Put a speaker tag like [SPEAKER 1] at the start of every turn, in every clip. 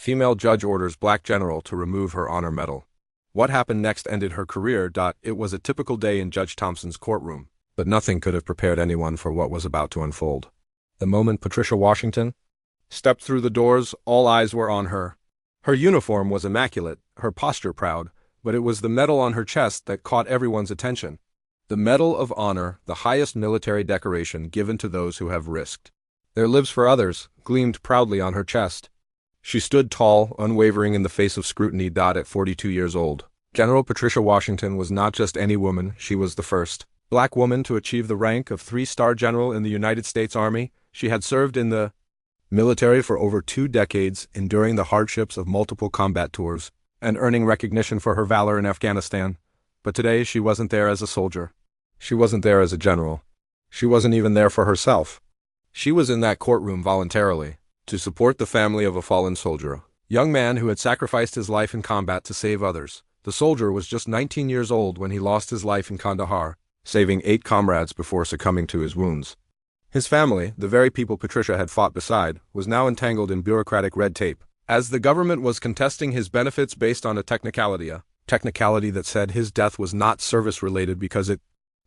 [SPEAKER 1] Female judge orders black general to remove her honor medal. What happened next ended her career. It was a typical day in Judge Thompson's courtroom, but nothing could have prepared anyone for what was about to unfold. The moment Patricia Washington stepped through the doors, all eyes were on her. Her uniform was immaculate, her posture proud, but it was the medal on her chest that caught everyone's attention. The Medal of Honor, the highest military decoration given to those who have risked their lives for others, gleamed proudly on her chest. She stood tall, unwavering in the face of scrutiny. At 42 years old, General Patricia Washington was not just any woman, she was the first black woman to achieve the rank of 3-star general in the United States Army. She had served in the military for over 2 decades, enduring the hardships of multiple combat tours and earning recognition for her valor in Afghanistan. But today she wasn't there as a soldier. She wasn't there as a general. She wasn't even there for herself. She was in that courtroom voluntarily, to support the family of a fallen soldier, young man who had sacrificed his life in combat to save others. The soldier was just 19 years old when he lost his life in Kandahar, saving 8 comrades before succumbing to his wounds. His family, the very people Patricia had fought beside, was now entangled in bureaucratic red tape, as the government was contesting his benefits based on a technicality that said his death was not service-related because it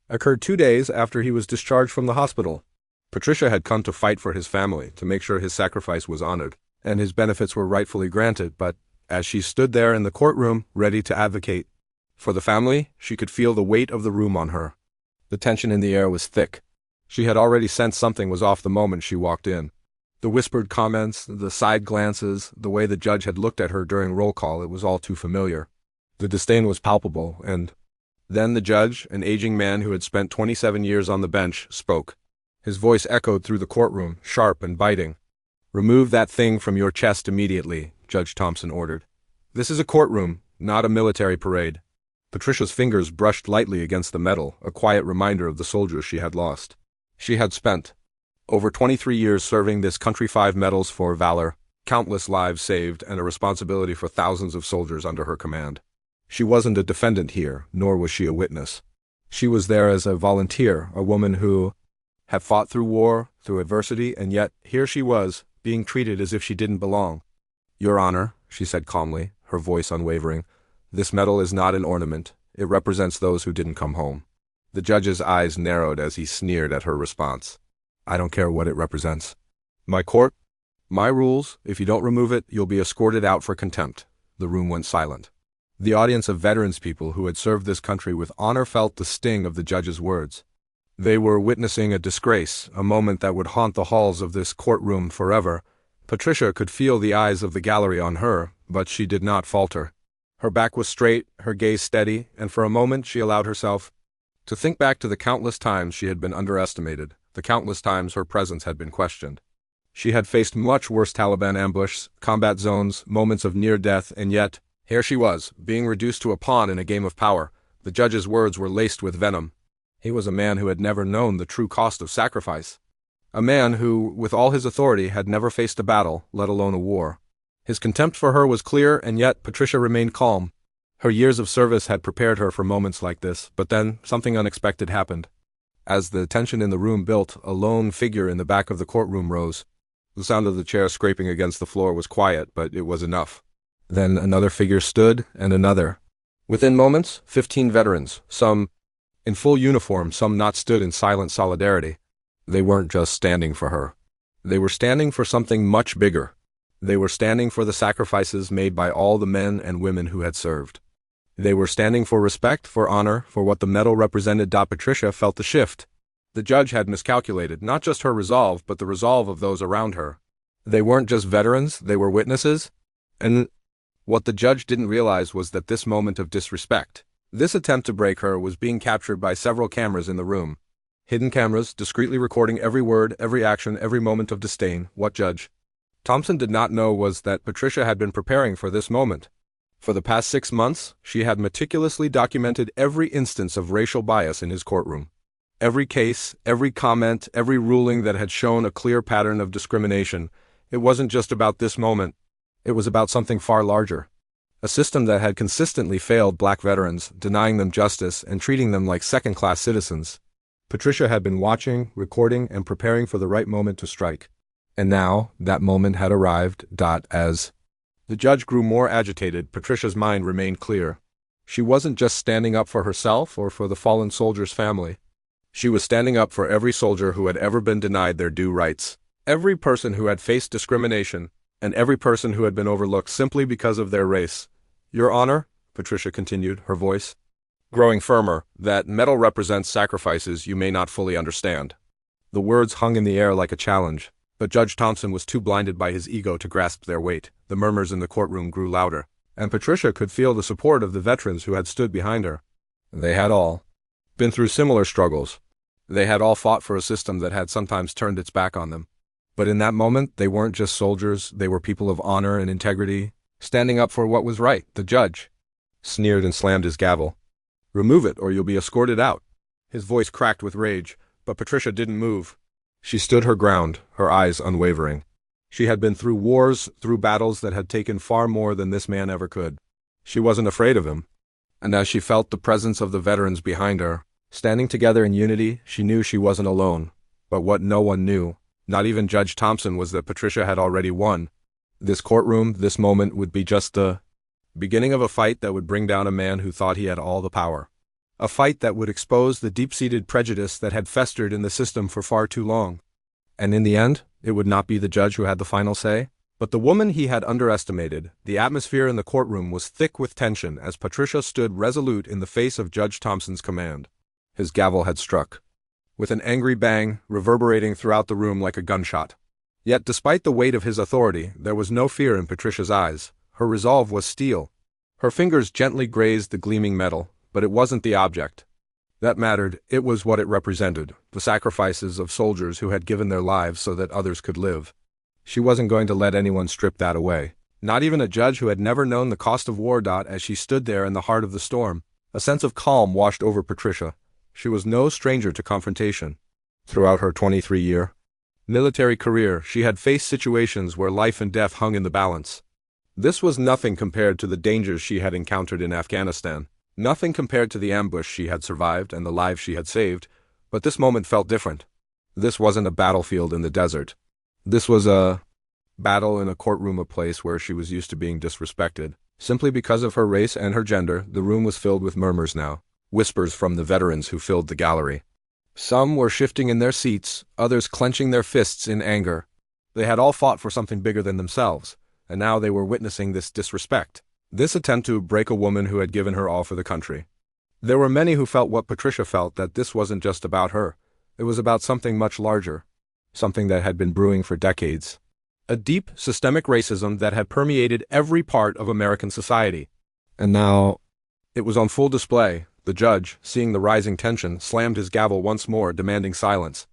[SPEAKER 1] occurred 2 days after he was discharged from the hospital. Patricia had come to fight for his family, to make sure his sacrifice was honored, and his benefits were rightfully granted, but as she stood there in the courtroom, ready to advocate for the family, she could feel the weight of the room on her. The tension in the air was thick. She had already sensed something was off the moment she walked in. The whispered comments, the side glances, the way the judge had looked at her during roll call, it was all too familiar. The disdain was palpable, and then the judge, an aging man who had spent 27 years on the bench, spoke. His voice echoed through the courtroom, sharp and biting. "Remove that thing from your chest immediately," Judge Thompson ordered. "This is a courtroom, not a military parade." Patricia's fingers brushed lightly against the medal, a quiet reminder of the soldiers she had lost. She had spent over 23 years serving this country, 5 medals for valor, countless lives saved, and a responsibility for thousands of soldiers under her command. She wasn't a defendant here, nor was she a witness. She was there as a volunteer, a woman who had fought through war, through adversity, and yet here she was, being treated as if she didn't belong. "Your Honor," she said calmly, her voice unwavering, "this medal is not an ornament. It represents those who didn't come home." The judge's eyes narrowed as he sneered at her response. "I don't care what it represents. My court, my rules, if you don't remove it, you'll be escorted out for contempt." The room went silent. The audience of veterans, people who had served this country with honor, felt the sting of the judge's words. They were witnessing a disgrace, a moment that would haunt the halls of this courtroom forever. Patricia could feel the eyes of the gallery on her, but she did not falter. Her back was straight, her gaze steady, and for a moment she allowed herself to think back to the countless times she had been underestimated, the countless times her presence had been questioned. She had faced much worse Taliban ambushes, combat zones, moments of near death, and yet, here she was, being reduced to a pawn in a game of power. The judge's words were laced with venom. He was a man who had never known the true cost of sacrifice. A man who, with all his authority, had never faced a battle, let alone a war. His contempt for her was clear, and yet Patricia remained calm. Her years of service had prepared her for moments like this, but then something unexpected happened. As the tension in the room built, a lone figure in the back of the courtroom rose. The sound of the chair scraping against the floor was quiet, but it was enough. Then another figure stood, and another. Within moments, 15 veterans, some in full uniform, some not, stood in silent solidarity. They weren't just standing for her. They were standing for something much bigger. They were standing for the sacrifices made by all the men and women who had served. They were standing for respect, for honor, for what the medal represented. Patricia felt the shift. The judge had miscalculated, not just her resolve, but the resolve of those around her. They weren't just veterans, they were witnesses. And what the judge didn't realize was that this moment of disrespect, this attempt to break her, was being captured by several cameras in the room. Hidden cameras, discreetly recording every word, every action, every moment of disdain. What Judge Thompson did not know was that Patricia had been preparing for this moment. For the past 6 months, she had meticulously documented every instance of racial bias in his courtroom. Every case, every comment, every ruling that had shown a clear pattern of discrimination. It wasn't just about this moment. It was about something far larger. A system that had consistently failed black veterans, denying them justice and treating them like second-class citizens. Patricia had been watching, recording, and preparing for the right moment to strike. And now, that moment had arrived. As The judge grew more agitated. Patricia's mind remained clear. She wasn't just standing up for herself or for the fallen soldier's family. She was standing up for every soldier who had ever been denied their due rights, every person who had faced discrimination, and every person who had been overlooked simply because of their race. Your Honor, Patricia continued, her voice growing firmer, that medal represents sacrifices you may not fully understand. The words hung in the air like a challenge, but Judge Thompson was too blinded by his ego to grasp their weight. The murmurs in the courtroom grew louder, and Patricia could feel the support of the veterans who had stood behind her. They had all been through similar struggles. They had all fought for a system that had sometimes turned its back on them. But in that moment, they weren't just soldiers, they were people of honor and integrity, standing up for what was right. The judge sneered and slammed his gavel. Remove it, or you'll be escorted out. His voice cracked with rage, but Patricia didn't move. She stood her ground, her eyes unwavering. She had been through wars, through battles that had taken far more than this man ever could. She wasn't afraid of him. And as she felt the presence of the veterans behind her, standing together in unity, she knew she wasn't alone. But what no one knew, not even Judge Thompson, was that Patricia had already won. This courtroom, this moment, would be just the beginning of a fight that would bring down a man who thought he had all the power. A fight that would expose the deep-seated prejudice that had festered in the system for far too long. And in the end, it would not be the judge who had the final say, but the woman he had underestimated. The atmosphere in the courtroom was thick with tension as Patricia stood resolute in the face of Judge Thompson's command. His gavel had struck, with an angry bang reverberating throughout the room like a gunshot. Yet despite the weight of his authority, there was no fear in Patricia's eyes. Her resolve was steel. Her fingers gently grazed the gleaming metal, but it wasn't the object that mattered, it was what it represented, the sacrifices of soldiers who had given their lives so that others could live. She wasn't going to let anyone strip that away, not even a judge who had never known the cost of war. As she stood there in the heart of the storm, a sense of calm washed over Patricia. She was no stranger to confrontation. Throughout her 23-year military career, she had faced situations where life and death hung in the balance. This was nothing compared to the dangers she had encountered in Afghanistan. Nothing compared to the ambush she had survived and the lives she had saved, but this moment felt different. This wasn't a battlefield in the desert. This was a battle in a courtroom, a place where she was used to being disrespected. Simply because of her race and her gender, the room was filled with murmurs now, whispers from the veterans who filled the gallery. Some were shifting in their seats, others clenching their fists in anger. They had all fought for something bigger than themselves, and now they were witnessing this disrespect. This attempt to break a woman who had given her all for the country. There were many who felt what Patricia felt, that this wasn't just about her. It was about something much larger. Something that had been brewing for decades. A deep, systemic racism that had permeated every part of American society. And now, it was on full display. The judge, seeing the rising tension, slammed his gavel once more, demanding silence.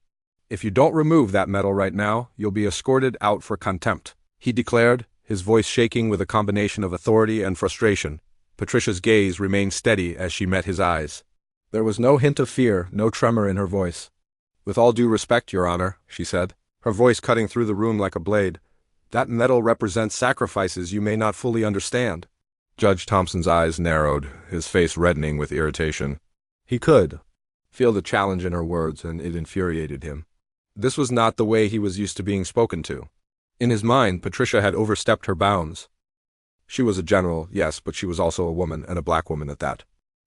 [SPEAKER 1] If you don't remove that medal right now, you'll be escorted out for contempt, he declared, his voice shaking with a combination of authority and frustration. Patricia's gaze remained steady as she met his eyes. There was no hint of fear, no tremor in her voice. With all due respect, Your Honor, she said, her voice cutting through the room like a blade. That medal represents sacrifices you may not fully understand. Judge Thompson's eyes narrowed, his face reddening with irritation. He could feel the challenge in her words, and it infuriated him. This was not the way he was used to being spoken to. In his mind, Patricia had overstepped her bounds. She was a general, yes, but she was also a woman, and a black woman at that.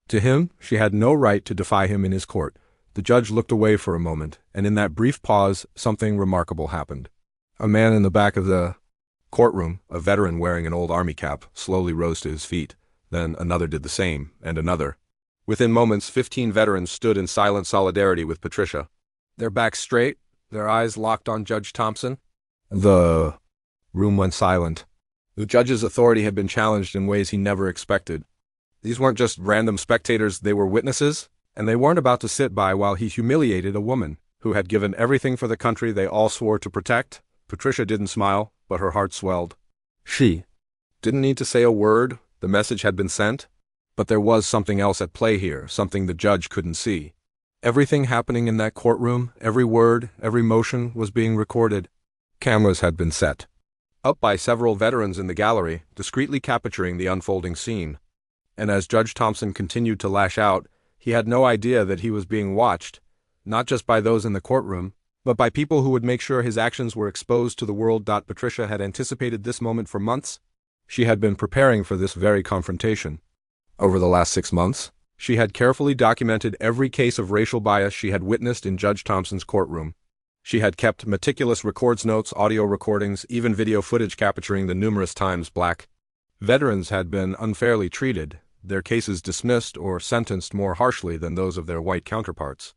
[SPEAKER 1] To him, she had no right to defy him in his court. The judge looked away for a moment, and in that brief pause, something remarkable happened. A man in the back of the courtroom, a veteran wearing an old army cap, slowly rose to his feet. Then another did the same, and another. Within moments, 15 veterans stood in silent solidarity with Patricia. Their backs straight, their eyes locked on Judge Thompson. The room went silent. The judge's authority had been challenged in ways he never expected. These weren't just random spectators, they were witnesses, and they weren't about to sit by while he humiliated a woman who had given everything for the country they all swore to protect. Patricia didn't smile, but her heart swelled. She didn't need to say a word, the message had been sent. But there was something else at play here, something the judge couldn't see. Everything happening in that courtroom, every word, every motion was being recorded. Cameras had been set up by several veterans in the gallery, discreetly capturing the unfolding scene. And as Judge Thompson continued to lash out, he had no idea that he was being watched, not just by those in the courtroom, but by people who would make sure his actions were exposed to the world. Patricia had anticipated this moment for months. She had been preparing for this very confrontation. Over the last 6 months, she had carefully documented every case of racial bias she had witnessed in Judge Thompson's courtroom. She had kept meticulous records notes, audio recordings, even video footage capturing the numerous times black veterans had been unfairly treated, their cases dismissed or sentenced more harshly than those of their white counterparts.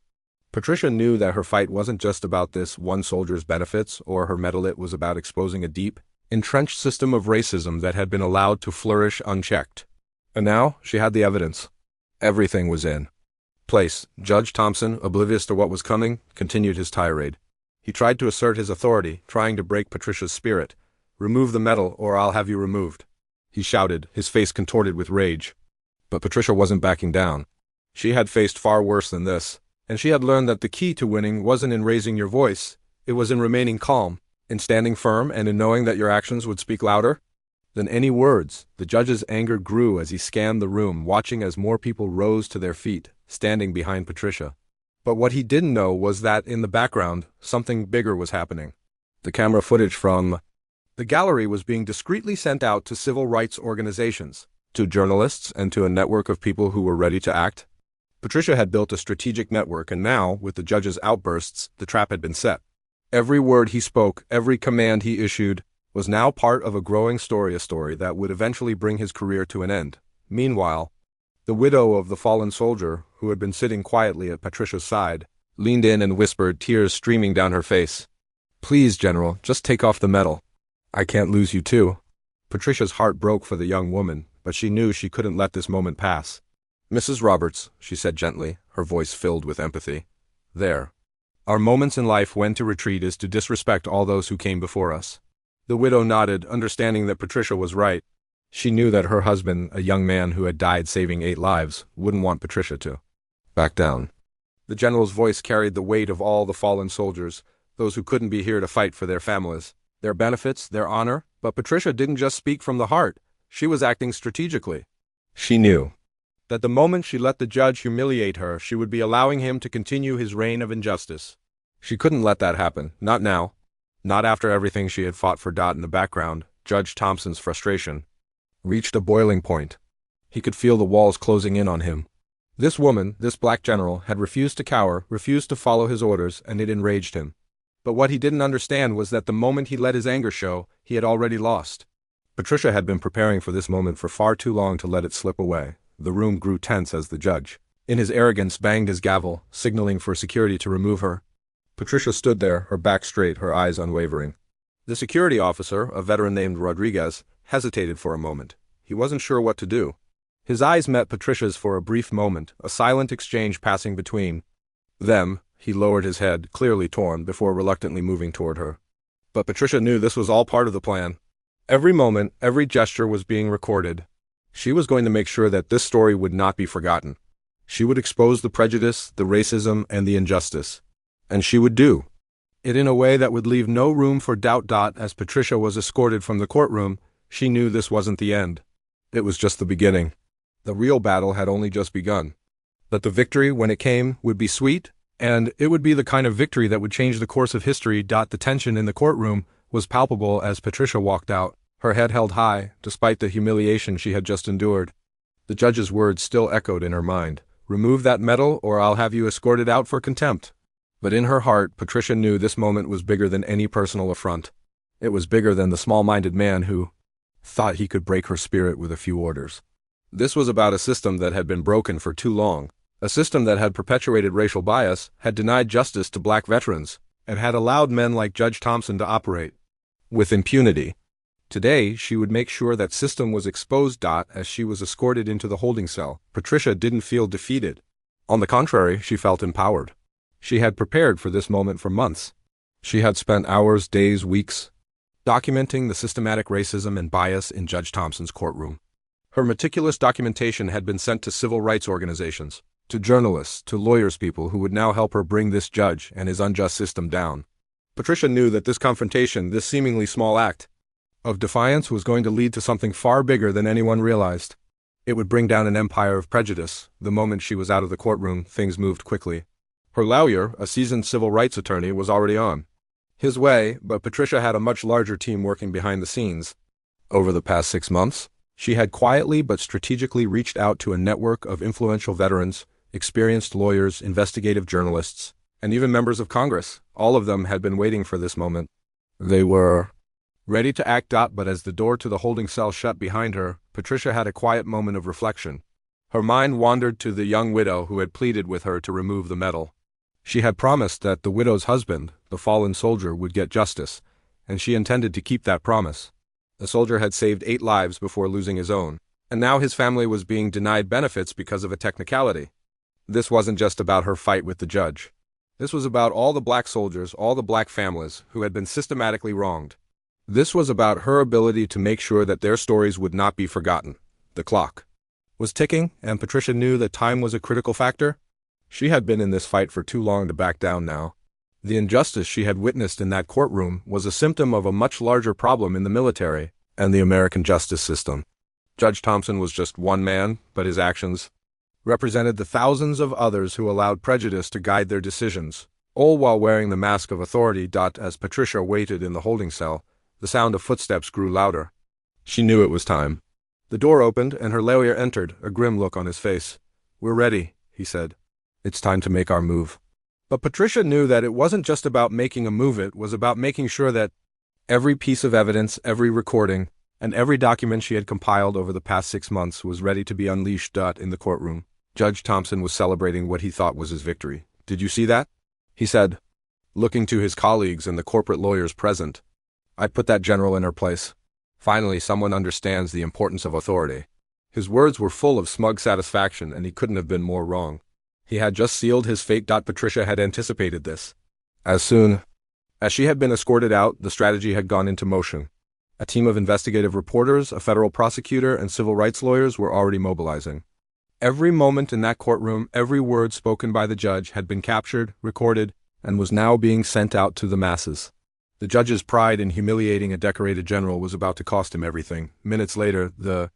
[SPEAKER 1] Patricia knew that her fight wasn't just about this one soldier's benefits or her medal, it was about exposing a deep, entrenched system of racism that had been allowed to flourish unchecked. And now, she had the evidence. Everything was in place. Judge Thompson, oblivious to what was coming, continued his tirade. He tried to assert his authority, trying to break Patricia's spirit. "Remove the medal, or I'll have you removed," he shouted, his face contorted with rage. But Patricia wasn't backing down. She had faced far worse than this, and she had learned that the key to winning wasn't in raising your voice, it was in remaining calm, in standing firm, and in knowing that your actions would speak louder than any words. The judge's anger grew as he scanned the room, watching as more people rose to their feet, standing behind Patricia. But what he didn't know was that in the background, something bigger was happening. The camera footage from the gallery was being discreetly sent out to civil rights organizations, to journalists, and to a network of people who were ready to act. Patricia had built a strategic network, and now, with the judge's outbursts, the trap had been set. Every word he spoke, every command he issued, was now part of a growing story, a story that would eventually bring his career to an end. Meanwhile, the widow of the fallen soldier, who had been sitting quietly at Patricia's side, leaned in and whispered, tears streaming down her face, "Please, General, just take off the medal. I can't lose you too." Patricia's heart broke for the young woman, but she knew she couldn't let this moment pass. "Mrs. Roberts," she said gently, her voice filled with empathy, "there. Our moments in life when to retreat is to disrespect all those who came before us." The widow nodded, understanding that Patricia was right. She knew that her husband, a young man who had died saving 8 lives, wouldn't want Patricia to back down. The general's voice carried the weight of all the fallen soldiers, those who couldn't be here to fight for their families, their benefits, their honor. But Patricia didn't just speak from the heart, she was acting strategically. She knew that the moment she let the judge humiliate her, she would be allowing him to continue his reign of injustice. She couldn't let that happen, not now. Not after everything she had fought for. In the background, Judge Thompson's frustration reached a boiling point. He could feel the walls closing in on him. This woman, this black general, had refused to cower, refused to follow his orders, and it enraged him. But what he didn't understand was that the moment he let his anger show, he had already lost. Patricia had been preparing for this moment for far too long to let it slip away. The room grew tense as the judge, in his arrogance, banged his gavel, signaling for security to remove her. Patricia stood there, her back straight, her eyes unwavering. The security officer, a veteran named Rodriguez, hesitated for a moment. He wasn't sure what to do. His eyes met Patricia's for a brief moment, a silent exchange passing between them. He lowered his head, clearly torn, before reluctantly moving toward her. But Patricia knew this was all part of the plan. Every moment, every gesture was being recorded. She was going to make sure that this story would not be forgotten. She would expose the prejudice, the racism, and the injustice. And she would do it in a way that would leave no room for doubt. As Patricia was escorted from the courtroom, she knew this wasn't the end. It was just the beginning. The real battle had only just begun. That the victory, when it came, would be sweet, and it would be the kind of victory that would change the course of history. The tension in the courtroom was palpable as Patricia walked out, her head held high, despite the humiliation she had just endured. The judge's words still echoed in her mind. "Remove that medal, or I'll have you escorted out for contempt." But in her heart, Patricia knew this moment was bigger than any personal affront. It was bigger than the small-minded man who thought he could break her spirit with a few orders. This was about a system that had been broken for too long, a system that had perpetuated racial bias, had denied justice to black veterans, and had allowed men like Judge Thompson to operate with impunity. Today, she would make sure that system was exposed. As she was escorted into the holding cell, Patricia didn't feel defeated. On the contrary, she felt empowered. She had prepared for this moment for months. She had spent hours, days, weeks, documenting the systematic racism and bias in Judge Thompson's courtroom. Her meticulous documentation had been sent to civil rights organizations, to journalists, to lawyers, people who would now help her bring this judge and his unjust system down. Patricia knew that this confrontation, this seemingly small act of defiance, was going to lead to something far bigger than anyone realized. It would bring down an empire of prejudice. The moment she was out of the courtroom, things moved quickly. Her lawyer, a seasoned civil rights attorney, was already on his way, but Patricia had a much larger team working behind the scenes. Over the past 6 months, she had quietly but strategically reached out to a network of influential veterans, experienced lawyers, investigative journalists, and even members of Congress. All of them had been waiting for this moment. They were ready to act out, but as the door to the holding cell shut behind her, Patricia had a quiet moment of reflection. Her mind wandered to the young widow who had pleaded with her to remove the medal. She had promised that the widow's husband, the fallen soldier, would get justice, and she intended to keep that promise. The soldier had saved 8 lives before losing his own, and now his family was being denied benefits because of a technicality. This wasn't just about her fight with the judge. This was about all the black soldiers, all the black families who had been systematically wronged. This was about her ability to make sure that their stories would not be forgotten. The clock was ticking, and Patricia knew that time was a critical factor. She had been in this fight for too long to back down now. The injustice she had witnessed in that courtroom was a symptom of a much larger problem in the military and the American justice system. Judge Thompson was just one man, but his actions represented the thousands of others who allowed prejudice to guide their decisions, all while wearing the mask of authority. As Patricia waited in the holding cell, the sound of footsteps grew louder. She knew it was time. The door opened, and her lawyer entered, a grim look on his face. "We're ready," he said. "It's time to make our move." But Patricia knew that it wasn't just about making a move, it was about making sure that every piece of evidence, every recording, and every document she had compiled over the past 6 months was ready to be unleashed. In the courtroom, Judge Thompson was celebrating what he thought was his victory. "Did you see that?" he said, looking to his colleagues and the corporate lawyers present. "I put that general in her place. Finally, someone understands the importance of authority." His words were full of smug satisfaction, and he couldn't have been more wrong. He had just sealed his fate. Patricia had anticipated this. As soon as she had been escorted out, the strategy had gone into motion. A team of investigative reporters, a federal prosecutor, and civil rights lawyers were already mobilizing. Every moment in that courtroom, every word spoken by the judge had been captured, recorded, and was now being sent out to the masses. The judge's pride in humiliating a decorated general was about to cost him everything. Minutes later, the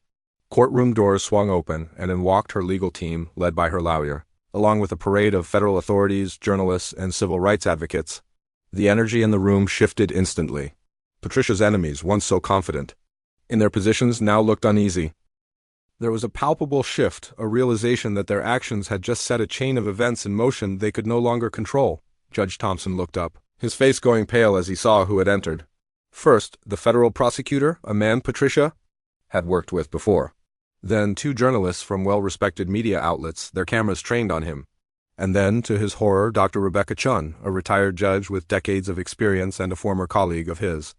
[SPEAKER 1] courtroom doors swung open, and in walked her legal team, led by her lawyer, along with a parade of federal authorities, journalists, and civil rights advocates. The energy in the room shifted instantly. Patricia's enemies, once so confident in their positions, now looked uneasy. There was a palpable shift, a realization that their actions had just set a chain of events in motion they could no longer control. Judge Thompson looked up, his face going pale as he saw who had entered. First, the federal prosecutor, a man Patricia had worked with before. Then 2 journalists from well-respected media outlets, their cameras trained on him. And then, to his horror, Dr. Rebecca Chun, a retired judge with decades of experience and a former colleague of his.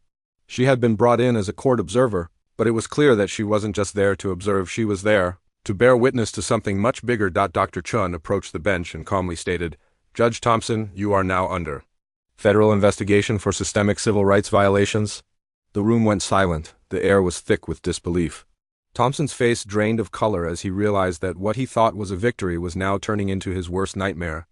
[SPEAKER 1] She had been brought in as a court observer, but it was clear that she wasn't just there to observe, she was there to bear witness to something much bigger. Dr. Chun approached the bench and calmly stated, "Judge Thompson, you are now under federal investigation for systemic civil rights violations." The room went silent. The air was thick with disbelief. Thompson's face drained of color as he realized that what he thought was a victory was now turning into his worst nightmare.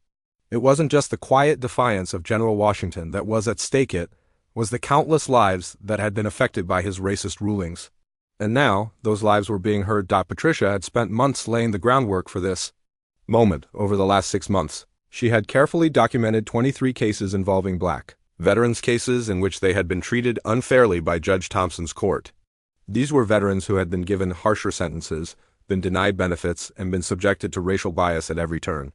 [SPEAKER 1] It wasn't just the quiet defiance of General Washington that was at stake, it was the countless lives that had been affected by his racist rulings. And now, those lives were being heard. Patricia had spent months laying the groundwork for this moment. Over the last 6 months, she had carefully documented 23 cases involving black veterans, cases in which they had been treated unfairly by Judge Thompson's court. These were veterans who had been given harsher sentences, been denied benefits, and been subjected to racial bias at every turn.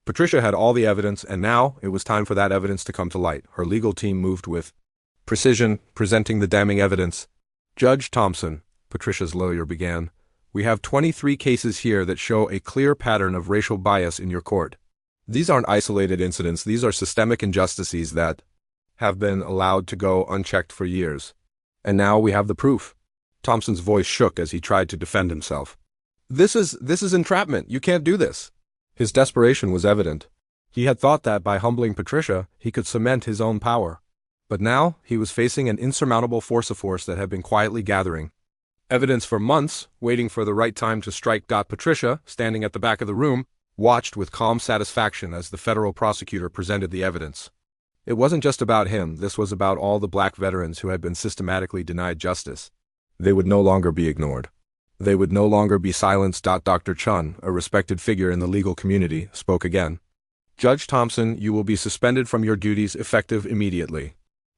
[SPEAKER 1] Patricia had all the evidence, and now it was time for that evidence to come to light. Her legal team moved with precision, presenting the damning evidence. "Judge Thompson," Patricia's lawyer began, "we have 23 cases here that show a clear pattern of racial bias in your court. These aren't isolated incidents, these are systemic injustices that have been allowed to go unchecked for years. And now we have the proof." Thompson's voice shook as he tried to defend himself. This is entrapment. You can't do this." His desperation was evident. He had thought that by humbling Patricia, he could cement his own power. But now, he was facing an insurmountable force that had been quietly gathering evidence for months, waiting for the right time to strike. Patricia, standing at the back of the room, watched with calm satisfaction as the federal prosecutor presented the evidence. It wasn't just about him, this was about all the black veterans who had been systematically denied justice. They would no longer be ignored. They would no longer be silenced. Dr. Chun, a respected figure in the legal community, spoke again. "Judge Thompson, you will be suspended from your duties effective immediately.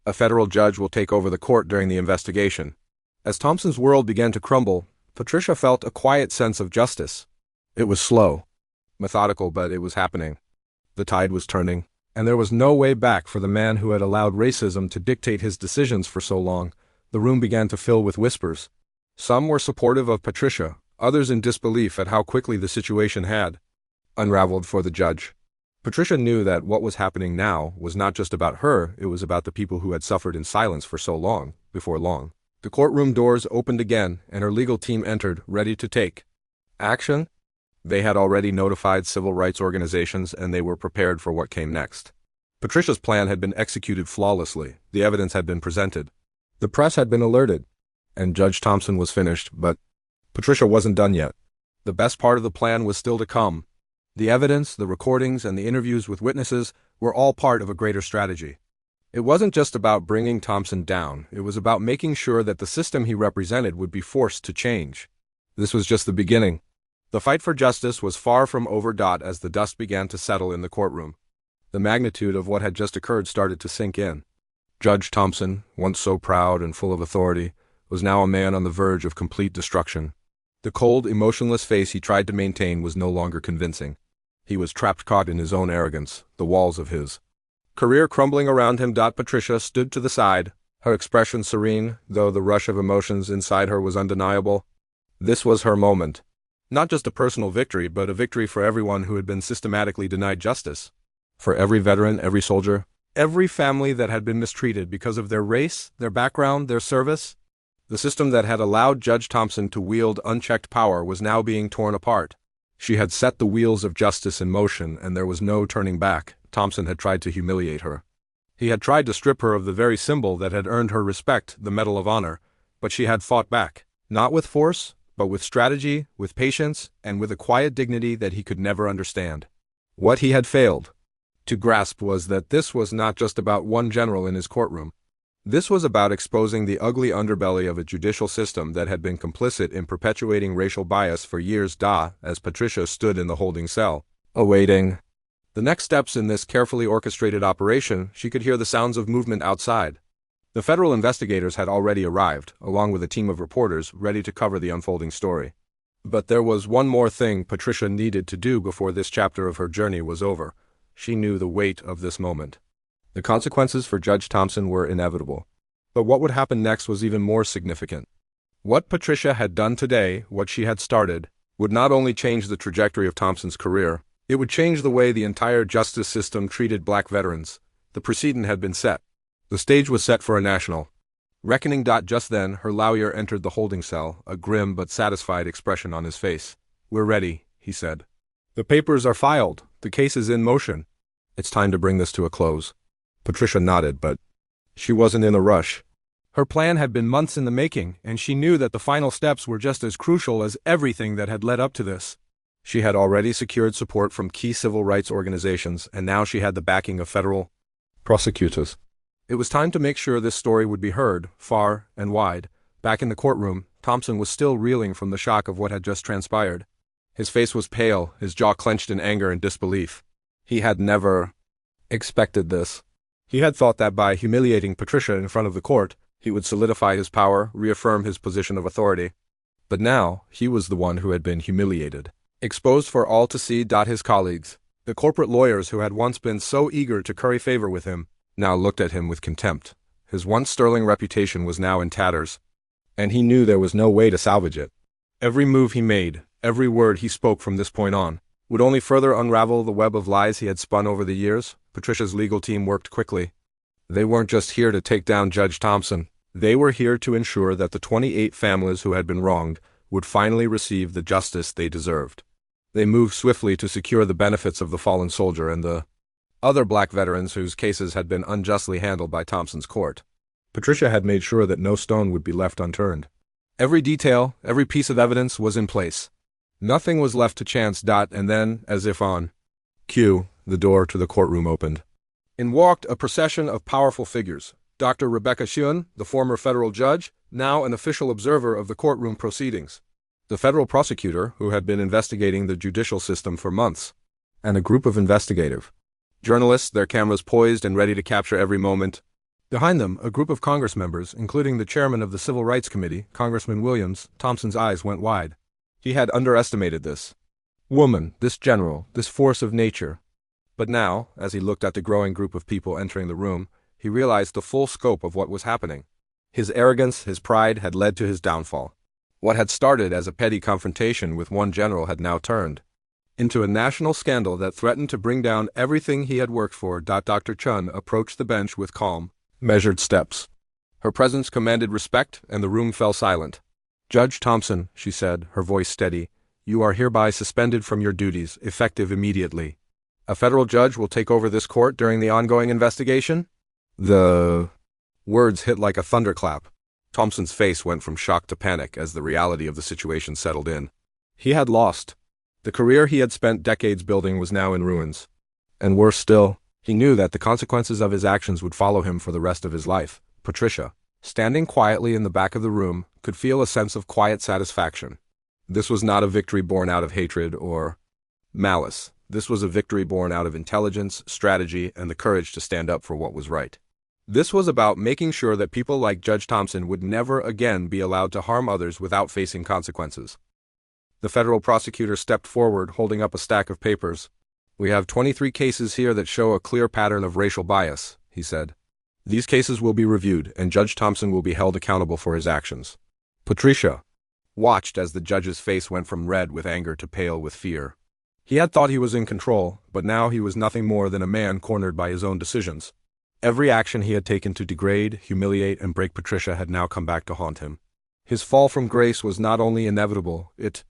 [SPEAKER 1] A federal judge will take over the court during the investigation. As Thompson's world began to crumble, Patricia felt a quiet sense of justice. It was slow, methodical, but it was happening. The tide was turning, and there was no way back for the man who had allowed racism to dictate his decisions for so long. The room began to fill with whispers. Some were supportive of Patricia, others in disbelief at how quickly the situation had unraveled for the judge. Patricia knew that what was happening now was not just about her, it was about the people who had suffered in silence for so long. Before long, the courtroom doors opened again, and her legal team entered, ready to take action. They had already notified civil rights organizations, and they were prepared for what came next. Patricia's plan had been executed flawlessly. The evidence had been presented. The press had been alerted, and Judge Thompson was finished, but Patricia wasn't done yet. The best part of the plan was still to come. The evidence, the recordings, and the interviews with witnesses were all part of a greater strategy. It wasn't just about bringing Thompson down, it was about making sure that the system he represented would be forced to change. This was just the beginning. The fight for justice was far from over. As the dust began to settle in the courtroom, the magnitude of what had just occurred started to sink in. Judge Thompson, once so proud and full of authority, was now a man on the verge of complete destruction. The cold, emotionless face he tried to maintain was no longer convincing. He was trapped, caught in his own arrogance, the walls of his career crumbling around him. Patricia stood to the side, her expression serene, though the rush of emotions inside her was undeniable. This was her moment. Not just a personal victory, but a victory for everyone who had been systematically denied justice. For every veteran, every soldier, every family that had been mistreated because of their race, their background, their service. The system that had allowed Judge Thompson to wield unchecked power was now being torn apart. She had set the wheels of justice in motion, and there was no turning back. Thompson had tried to humiliate her. He had tried to strip her of the very symbol that had earned her respect, the Medal of Honor, but she had fought back, not with force, but with strategy, with patience, and with a quiet dignity that he could never understand. What he had failed to grasp was that this was not just about one general in his courtroom. This was about exposing the ugly underbelly of a judicial system that had been complicit in perpetuating racial bias for years. As Patricia stood in the holding cell, awaiting the next steps in this carefully orchestrated operation, she could hear the sounds of movement outside. The federal investigators had already arrived, along with a team of reporters ready to cover the unfolding story. But there was one more thing Patricia needed to do before this chapter of her journey was over. She knew the weight of this moment. The consequences for Judge Thompson were inevitable. But what would happen next was even more significant. What Patricia had done today, what she had started, would not only change the trajectory of Thompson's career, it would change the way the entire justice system treated black veterans. The precedent had been set. The stage was set for a national reckoning. Just then, her lawyer entered the holding cell, a grim but satisfied expression on his face. "We're ready," he said. "The papers are filed. The case is in motion. It's time to bring this to a close." Patricia nodded, but she wasn't in a rush. Her plan had been months in the making, and she knew that the final steps were just as crucial as everything that had led up to this. She had already secured support from key civil rights organizations, and now she had the backing of federal prosecutors. It was time to make sure this story would be heard, far and wide. Back in the courtroom, Thompson was still reeling from the shock of what had just transpired. His face was pale, his jaw clenched in anger and disbelief. He had never expected this. He had thought that by humiliating Patricia in front of the court, he would solidify his power, reaffirm his position of authority. But now, he was the one who had been humiliated. Exposed for all to see. His colleagues, the corporate lawyers who had once been so eager to curry favor with him, now looked at him with contempt. His once sterling reputation was now in tatters, and he knew there was no way to salvage it. Every move he made, every word he spoke from this point on, would only further unravel the web of lies he had spun over the years. Patricia's legal team worked quickly. They weren't just here to take down Judge Thompson. They were here to ensure that the 28 families who had been wronged would finally receive the justice they deserved. They moved swiftly to secure the benefits of the fallen soldier and the other black veterans whose cases had been unjustly handled by Thompson's court. Patricia had made sure that no stone would be left unturned. Every detail, every piece of evidence was in place. Nothing was left to chance. And then, as if on cue, the door to the courtroom opened. In walked a procession of powerful figures. Dr. Rebecca Sheehan, the former federal judge, now an official observer of the courtroom proceedings. The federal prosecutor, who had been investigating the judicial system for months. And a group of investigative journalists, their cameras poised and ready to capture every moment. Behind them, a group of Congress members, including the chairman of the Civil Rights Committee, Congressman Williams. Thompson's eyes went wide. He had underestimated this woman, this general, this force of nature. But now, as he looked at the growing group of people entering the room, he realized the full scope of what was happening. His arrogance, his pride had led to his downfall. What had started as a petty confrontation with one general had now turned into a national scandal that threatened to bring down everything he had worked for. Dr. Chun approached the bench with calm, measured steps. Her presence commanded respect, and the room fell silent. "Judge Thompson," she said, her voice steady, "you are hereby suspended from your duties, effective immediately. A federal judge will take over this court during the ongoing investigation." The words hit like a thunderclap. Thompson's face went from shock to panic as the reality of the situation settled in. He had lost. The career he had spent decades building was now in ruins. And worse still, he knew that the consequences of his actions would follow him for the rest of his life. Patricia, standing quietly in the back of the room, could feel a sense of quiet satisfaction. This was not a victory born out of hatred or malice. This was a victory born out of intelligence, strategy, and the courage to stand up for what was right. This was about making sure that people like Judge Thompson would never again be allowed to harm others without facing consequences. The federal prosecutor stepped forward, holding up a stack of papers. "We have 23 cases here that show a clear pattern of racial bias," he said. "These cases will be reviewed, and Judge Thompson will be held accountable for his actions." Patricia watched as the judge's face went from red with anger to pale with fear. He had thought he was in control, but now he was nothing more than a man cornered by his own decisions. Every action he had taken to degrade, humiliate, and break Patricia had now come back to haunt him. His fall from grace was not only inevitable, it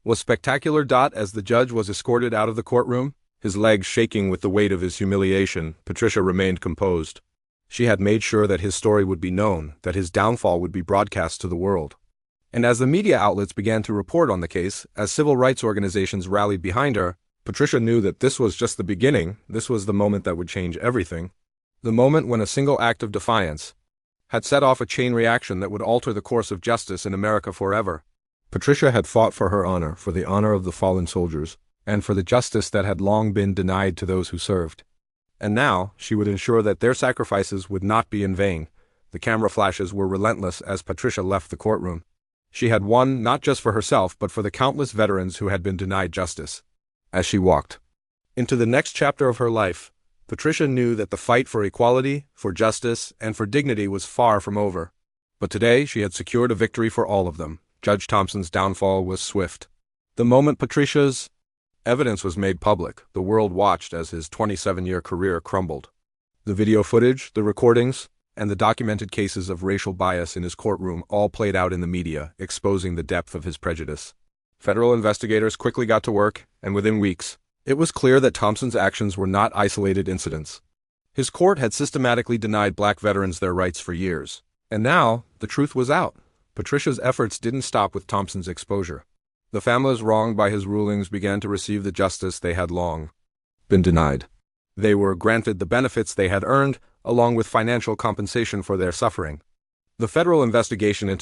[SPEAKER 1] was spectacular. As the judge was escorted out of the courtroom, his legs shaking with the weight of his humiliation, Patricia remained composed. She had made sure that his story would be known, that his downfall would be broadcast to the world. And as the media outlets began to report on the case, as civil rights organizations rallied behind her, Patricia knew that this was just the beginning. This was the moment that would change everything. The moment when a single act of defiance had set off a chain reaction that would alter the course of justice in America forever. Patricia had fought for her honor, for the honor of the fallen soldiers, and for the justice that had long been denied to those who served. And now, she would ensure that their sacrifices would not be in vain. The camera flashes were relentless as Patricia left the courtroom. She had won not just for herself but for the countless veterans who had been denied justice. As she walked into the next chapter of her life, Patricia knew that the fight for equality, for justice, and for dignity was far from over. But today she had secured a victory for all of them. Judge Thompson's downfall was swift. The moment Patricia's evidence was made public, the world watched as his 27-year career crumbled. The video footage, the recordings, and the documented cases of racial bias in his courtroom all played out in the media, exposing the depth of his prejudice. Federal investigators quickly got to work, and within weeks, it was clear that Thompson's actions were not isolated incidents. His court had systematically denied black veterans their rights for years. And now, the truth was out. Patricia's efforts didn't stop with Thompson's exposure. The families wronged by his rulings began to receive the justice they had long been denied. They were granted the benefits they had earned, along with financial compensation for their suffering. The federal investigation into